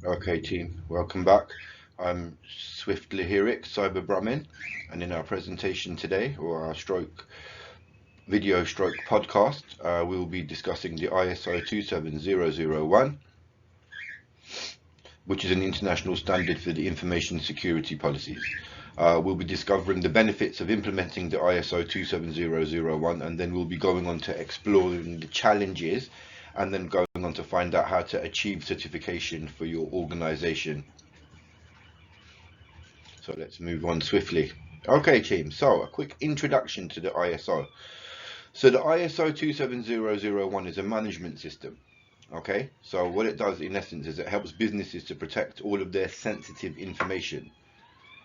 Okay, team, welcome back. I'm Swift Lahiric, Cyber Brahmin, and in our presentation today, or our video stroke podcast, we will be discussing the ISO 27001, which is an international standard for the information security policies. We'll be discovering the benefits of implementing the ISO 27001, and then we'll be going on to exploring the challenges and then going on to find out how to achieve certification for your organization. So let's move on swiftly. Okay, team. So a quick introduction to the ISO. So the ISO 27001 is a management system. Okay, so what it does in essence is it helps businesses to protect all of their sensitive information.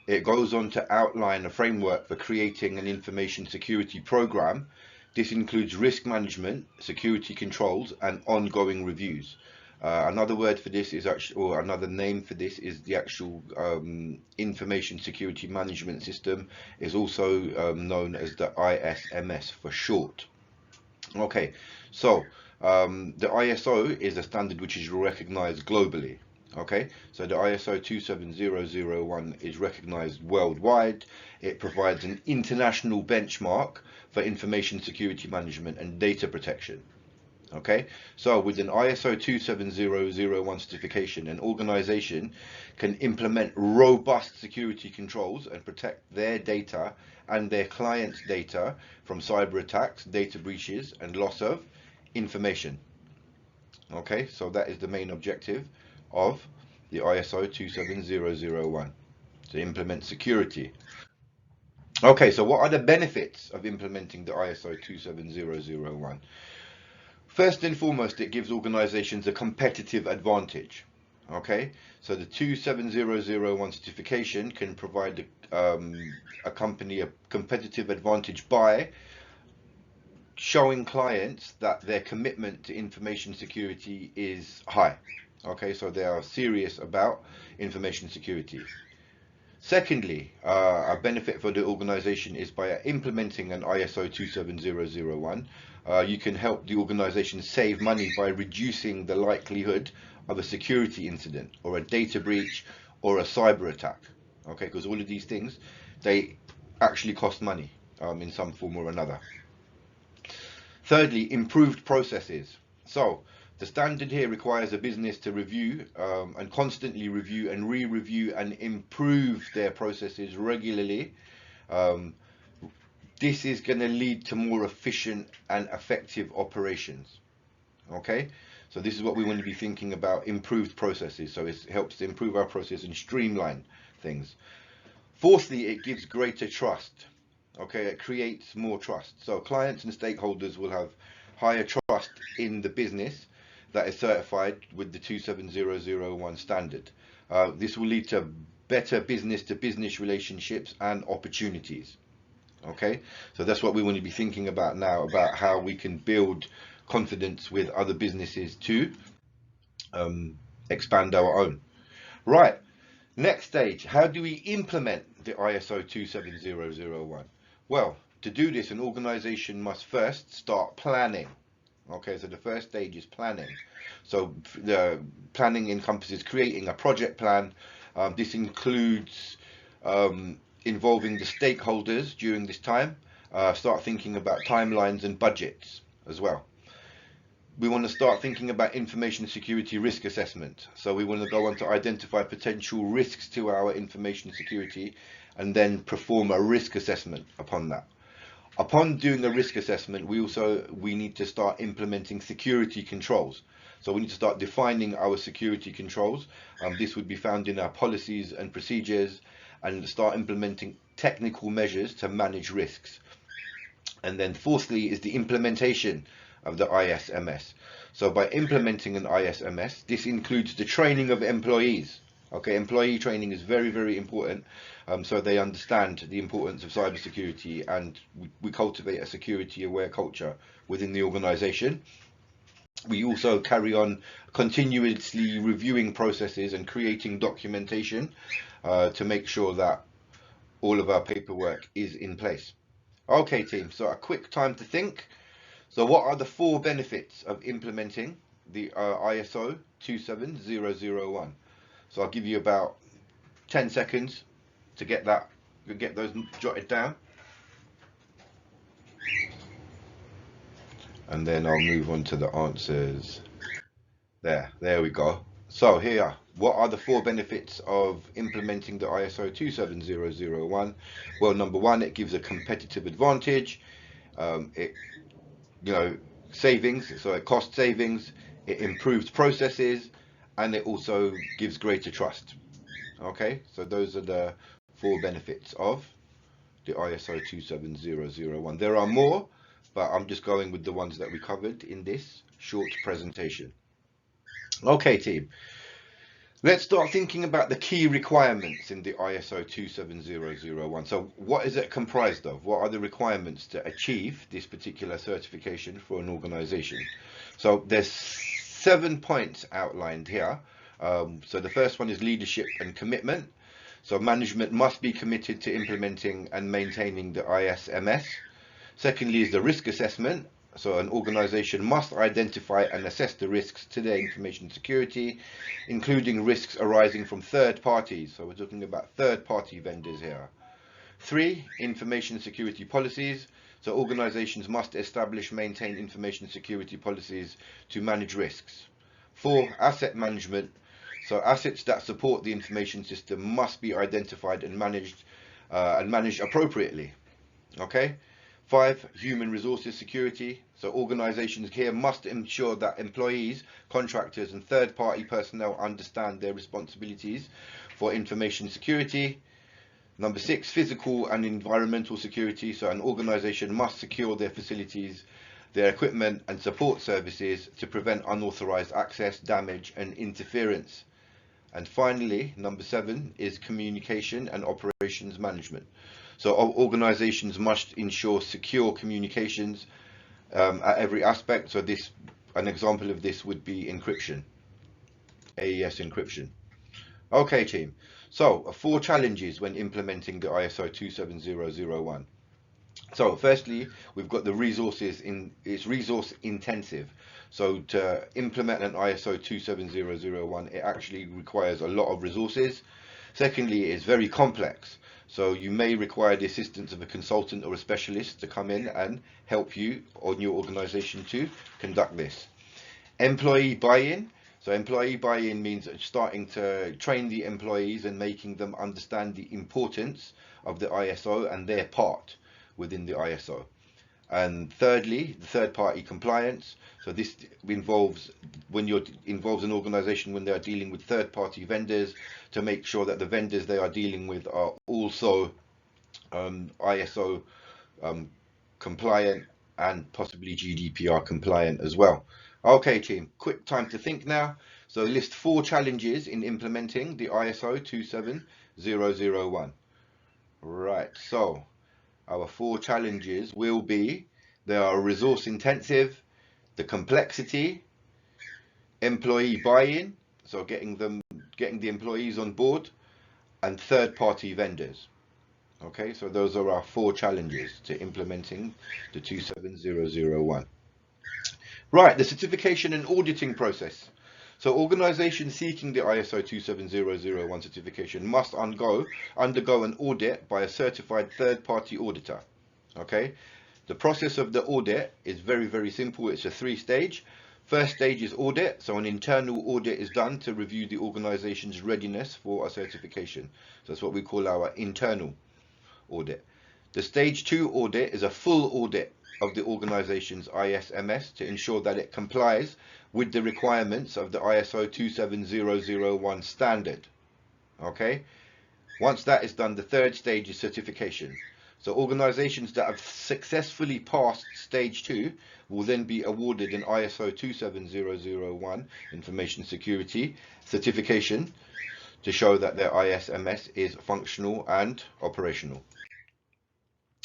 It goes on to outline a framework for creating an information security program. This includes risk management, security controls, and ongoing reviews. Another word for this is actually, or another name for this is the actual information security management system, is also known as the ISMS for short. Okay, so the ISO is a standard which is recognized globally. Okay, so the ISO 27001 is recognized worldwide. It provides an international benchmark for information security management and data protection. Okay, so with an ISO 27001 certification, an organization can implement robust security controls and protect their data and their clients' data from cyber attacks, data breaches, and loss of information. Okay, so that is the main objective of the ISO 27001, to implement security. Okay, so what are the benefits of implementing the ISO 27001? First and foremost, it gives organizations a competitive advantage. Okay, so the 27001 certification can provide a company a competitive advantage by showing clients that their commitment to information security is high. Okay, so they are serious about information security. Secondly, a benefit for the organization is by implementing an ISO 27001, you can help the organization save money by reducing the likelihood of a security incident or a data breach or a cyber attack. Okay, because all of these things, they actually cost money in some form or another. Thirdly, improved processes. So the standard here requires a business to review and constantly review and re-review and improve their processes regularly. Um, this is going to lead to more efficient and effective operations. Okay, so this is what we want to be thinking about: improved processes. So it helps to improve our process and streamline things. Fourthly, it gives greater trust. Okay, it creates more trust. So clients and stakeholders will have higher trust in the business that is certified with the 27001 standard. This will lead to better business to business relationships and opportunities. Okay, so that's what we want to be thinking about now, about how we can build confidence with other businesses to um, expand our own. Right, next stage, how do we implement the ISO 27001? Well, to do this, an organization must first start planning. Okay, so the first stage is planning. So the planning encompasses creating a project plan. This includes involving the stakeholders during this time. Start thinking about timelines and budgets as well. We want to start thinking about information security risk assessment. So we want to go on to identify potential risks to our information security and then perform a risk assessment upon that. Upon doing a risk assessment, we need to start implementing security controls. So we need to start defining our security controls. This would be found in our policies and procedures, and start implementing technical measures to manage risks. And then fourthly is the implementation of the ISMS. So by implementing an ISMS, this includes the training of employees. Okay, employee training is very, very important, so they understand the importance of cybersecurity, and we cultivate a security-aware culture within the organization. We also carry on continuously reviewing processes and creating documentation to make sure that all of our paperwork is in place. Okay, team, so a quick time to think. So what are the four benefits of implementing the ISO 27001? So I'll give you about 10 seconds to get those jotted down. And then I'll move on to the answers. There we go. So here, what are the 4 benefits of implementing the ISO 27001? Well, number 1, it gives a competitive advantage. Savings, so it cost savings, it improves processes, and it also gives greater trust. Okay, so those are the 4 benefits of the ISO 27001. There are more, but I'm just going with the ones that we covered in this short presentation. Okay, team. Let's start thinking about the key requirements in the ISO 27001. So what is it comprised of? What are the requirements to achieve this particular certification for an organization? So there's 7 points outlined here. So the first one is leadership and commitment. So management must be committed to implementing and maintaining the ISMS. Secondly is the risk assessment. So an organization must identify and assess the risks to their information security, including risks arising from third parties. So we're talking about third-party vendors here. 3, information security policies. So organizations must establish, maintain information security policies to manage risks. 4, asset management. So assets that support the information system must be identified and managed appropriately. Okay. 5, human resources security. So organizations here must ensure that employees, contractors, and third-party personnel understand their responsibilities for information security. Number 6, physical and environmental security. So an organization must secure their facilities, their equipment, and support services to prevent unauthorized access, damage, and interference. And finally, number 7 is communication and operations management. So organizations must ensure secure communications at every aspect. So an example of this would be encryption, AES encryption. Okay, team. So 4 challenges when implementing the ISO 27001. So firstly, we've got the resources. It's resource intensive. So to implement an ISO 27001, it actually requires a lot of resources. Secondly, it's very complex. So you may require the assistance of a consultant or a specialist to come in and help you on your organization to conduct this. Employee buy-in. So employee buy-in means starting to train the employees and making them understand the importance of the ISO and their part within the ISO. And thirdly, the third-party compliance. So this involves an organization when they are dealing with third-party vendors to make sure that the vendors they are dealing with are also ISO compliant and possibly GDPR compliant as well. Okay, team, quick time to think now. So list 4 challenges in implementing the ISO 27001. Right, so our 4 challenges will be: they are resource intensive, the complexity, employee buy-in, so getting the employees on board, and third-party vendors. Okay, so those are our 4 challenges to implementing the 27001. Right, the certification and auditing process. So organizations seeking the ISO 27001 certification must undergo an audit by a certified third-party auditor. Okay, the process of the audit is very, very simple. It's a 3-stage. First stage is audit. So an internal audit is done to review the organization's readiness for a certification. So that's what we call our internal audit. The stage 2 audit is a full audit of the organization's ISMS to ensure that it complies with the requirements of the ISO 27001 standard. Okay, once that is done, the 3rd stage is certification. So organizations that have successfully passed stage 2 will then be awarded an ISO 27001 information security certification to show that their ISMS is functional and operational.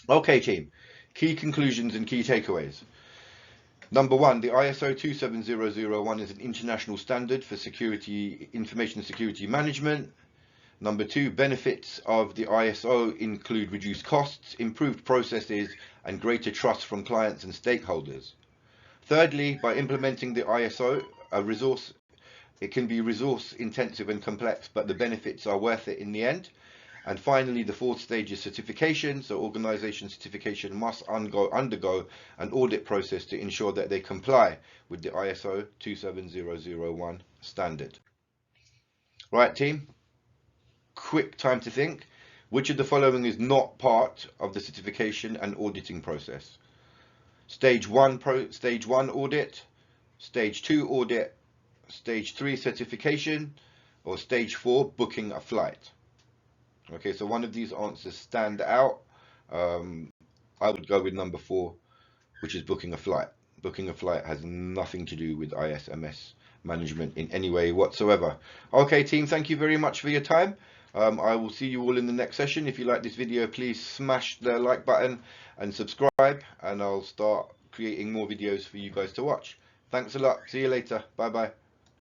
Okay, team, key conclusions and key takeaways. Number 1, the ISO 27001 is an international standard for information security management. Number 2, benefits of the ISO include reduced costs, improved processes, and greater trust from clients and stakeholders. Thirdly, by implementing the ISO, It can be resource intensive and complex, but the benefits are worth it in the end. And finally, the fourth stage is certification. So organization certification must undergo an audit process to ensure that they comply with the ISO 27001 standard. Right, team? Quick time to think. Which of the following is not part of the certification and auditing process? Stage 1 audit, Stage 2 audit, Stage 3 certification, or Stage 4 booking a flight? Okay, so one of these answers stand out. I would go with number 4, which is booking a flight. Booking a flight has nothing to do with ISMS management in any way whatsoever. Okay, team, thank you very much for your time. I will see you all in the next session. If you like this video, please smash the like button and subscribe, and I'll start creating more videos for you guys to watch. Thanks a lot. See you later. Bye bye.